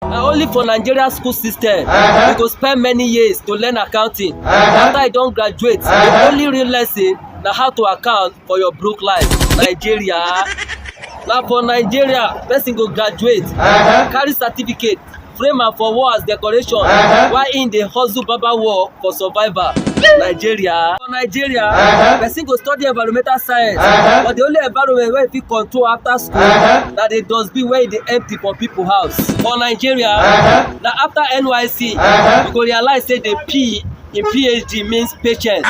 Na only for Nigeria school system you go spend many years to learn accounting. After you don graduate, the only real lesson na how to account for your broke life. Nigeria. Na for Nigeria, person go graduate, carry certificate, frame am for wall as decoration, while im dey hustle barber work for survival. Nigeria. For Nigeria, person go study environmental science, but the only environment wey you fit control after school na the dustbin wey e dey empty for people house. For Nigeria, na after NYSC you go realize say the P in PhD means patience,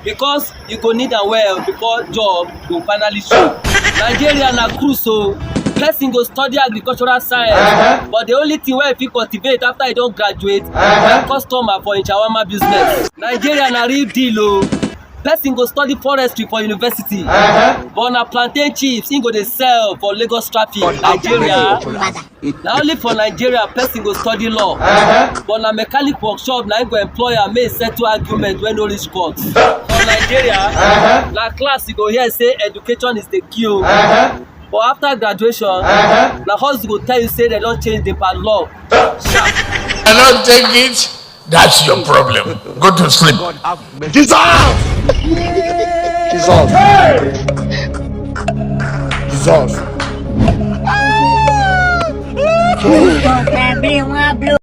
because you go need am well before job go finally show. Nigeria na cruise o. Person go study agricultural science, but the only thing wey you fit cultivate after you don graduate na customer for im shawarma business. Nigeria na real deal o. Person go study forestry for university, but na plantain chips im go dey sell for Lagos traffic. Nigeria. Na only for Nigeria person go study law, but na mechanic workshop na im go employ am make e settle argument wey no reach court. For Nigeria, na class you go hear say education is the key o. But after graduation, na hustle go tell you say dem don change the padlock. Sharp. I don't take it. That's your problem. Go to sleep. Jesus! Jesus!